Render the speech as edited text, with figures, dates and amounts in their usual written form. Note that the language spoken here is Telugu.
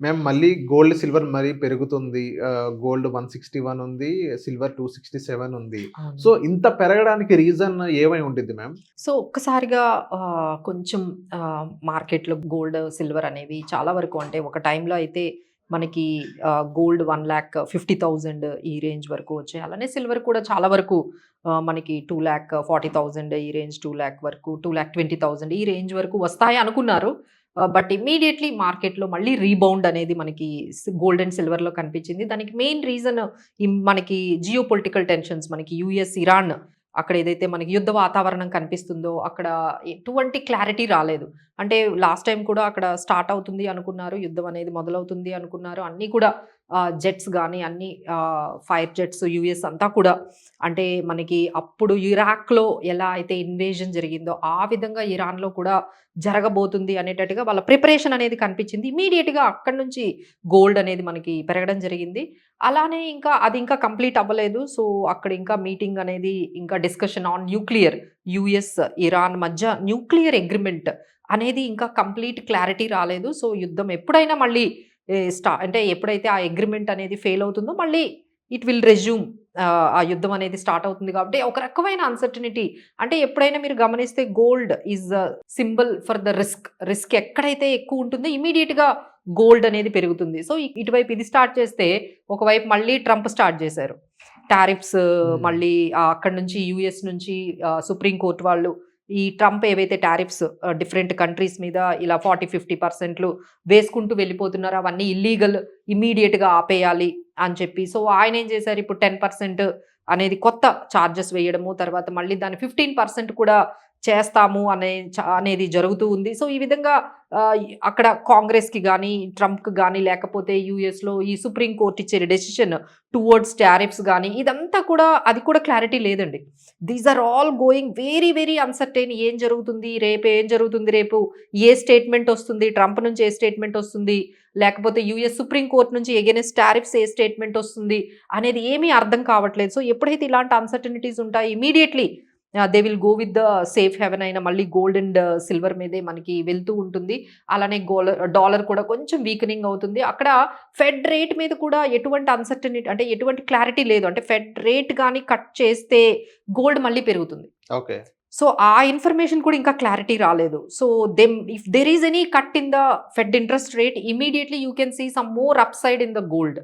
మేము మళ్ళీ గోల్డ్, సిల్వర్ మరీ పెరుగుతుంది. గోల్డ్ 161 ఉంది. సిల్వర్ 267 ఉంది. అవును. సో, ఇంత పెరగడానికి రీజన్ ఏమై ఉండిద్ది మ్యామ్? సో, ఒక్కసారిగా కొంచెం మార్కెట్‌లో గోల్డ్, సిల్వర్ అనేవి చాలా వరకు అంటే ఒక టైంలో అయితే మనకి గోల్డ్ 1,50,000 ఈ రేంజ్ వరకు వచ్చాయి. అలానే సిల్వర్ కూడా చాలా వరకు మనకి 2,40,000 ఈ రేంజ్, 2,00,000 వరకు, 2,20,000 ఈ రేంజ్ వరకు వస్తాయి అనుకున్నారు. బట్ ఇమ్మీడియేట్‌లీ మార్కెట్‌లో మళ్ళీ రీబౌండ్ అనేది మనకి గోల్డ్ అండ్ సిల్వర్‌లో కనిపించింది. దానికి మెయిన్ రీజన్ మనకి జియో పొలిటికల్ టెన్షన్స్, మనకి యూఎస్, ఇరాన్ అక్కడ ఏదైతే మనకి యుద్ధ వాతావరణం కనిపిస్తుందో అక్కడ ఎటువంటి క్లారిటీ రాలేదు. అంటే లాస్ట్ టైమ్ కూడా అక్కడ స్టార్ట్ అవుతుంది అనుకున్నారు. యుద్ధం అనేది మొదలవుతుంది అనుకున్నారు. అన్నీ కూడా జెట్స్ గానీ అన్నీ ఫైర్ జెట్స్ యూఎస్ అంతా కూడా అంటే మనకి అప్పుడు ఇరాక్‌లో ఎలా అయితే ఇన్వేజన్ జరిగిందో ఆ విధంగా ఇరాన్‌లో కూడా జరగబోతుంది అనేటట్టుగా వాళ్ళ ప్రిపరేషన్ అనేది కనిపించింది. ఇమ్మీడియేట్‌గా అక్కడి నుంచి గోల్డ్ అనేది మనకి పెరగడం జరిగింది. అలానే అది ఇంకా కంప్లీట్ అవ్వలేదు. సో, అక్కడ ఇంకా మీటింగ్ అనేది ఇంకా discussion on nuclear, US, Iran మధ్య న్యూక్లియర్ అగ్రీమెంట్ అనేది ఇంకా కంప్లీట్ క్లారిటీ రాలేదు. సో, యుద్ధం ఎప్పుడైనా మళ్ళీ అంటే ఎప్పుడైతే ఆ అగ్రీమెంట్ అనేది ఫెయిల్ అవుతుందో మళ్ళీ ఇట్ విల్ రెజ్యూమ్, ఆ యుద్ధం అనేది స్టార్ట్ అవుతుంది కాబట్టి ఒక రకమైన అన్సర్టనిటీ. అంటే ఎప్పుడైనా మీరు గమనిస్తే gold is symbol for the risk. Risk ఎక్కడైతే ఎక్కువ ఉంటుందో ఇమ్మీడియేట్‌గా గోల్డ్ అనేది పెరుగుతుంది. సో, ఇటువైపు ఇది స్టార్ట్ చేస్తే ఒకవైపు మళ్ళీ ట్రంప్ స్టార్ట్ చేశారు. టారిఫ్స్ మళ్ళీ అక్కడి నుంచి యూఎస్ నుంచి సుప్రీం కోర్ట్ వాళ్ళు ఈ ట్రంప్ ఏవైతే టారిఫ్స్ డిఫరెంట్ కంట్రీస్ మీద ఇలా 40-50% వేసుకుంటూ వెళ్ళిపోతున్నారో అవన్నీ ఇల్లీగల్, ఇమ్మీడియేట్‌గా ఆపేయాలి అని చెప్పి. సో, ఆయన ఏం చేశారు, ఇప్పుడు 10% అనేది కొత్త చార్జెస్ వేయడము, తర్వాత మళ్ళీ దాన్ని 15% కూడా చేస్తాము అనేది జరుగుతూ ఉంది. సో, ఈ విధంగా అక్కడ కాంగ్రెస్‌కి గానీ, ట్రంప్‌కి గానీ, లేకపోతే యూఎస్‌లో ఈ సుప్రీం కోర్ట్ ఇచ్చే డెసిషన్ టువర్డ్స్ టారిఫ్స్ గానీ, ఇదంతా కూడా అది కూడా క్లారిటీ లేదండి. These are all going very, very uncertain. ఏం జరుగుతుంది? రేపు ఏం జరుగుతుంది? రేపు ఏ స్టేట్మెంట్ వస్తుంది? ట్రంప్ నుంచి ఏ స్టేట్మెంట్ వస్తుంది? లేకపోతే యూఎస్ సుప్రీం కోర్ట్ నుంచి ఎగైనెస్ట్ టారిఫ్స్ ఏ స్టేట్మెంట్ వస్తుంది? అనేది ఏమీ అర్థం కావట్లేదు. సో, ఎప్పుడైతే ఇలాంటి అన్సర్టనిటీస్ ఉంటాయి immediately they will go with the safe haven అయిన మళ్ళీ గోల్డ్ అండ్ సిల్వర్ మీదే మనకి వెళ్తూ ఉంటుంది. అలానే డాలర్ కూడా కొంచెం వీకెనింగ్ అవుతుంది. అక్కడ ఫెడ్ రేట్ మీద కూడా ఎటువంటి అన్సర్టనిటీ అంటే ఎటువంటి క్లారిటీ లేదు. అంటే ఫెడ్ రేట్ గాని కట్ చేస్తే గోల్డ్ మళ్ళీ పెరుగుతుంది. ఓకే. సో, ఆ ఇన్ఫర్మేషన్ కూడా ఇంకా క్లారిటీ రాలేదు. So, if there is any cut in the Fed interest rate immediately you can see some more upside in the gold.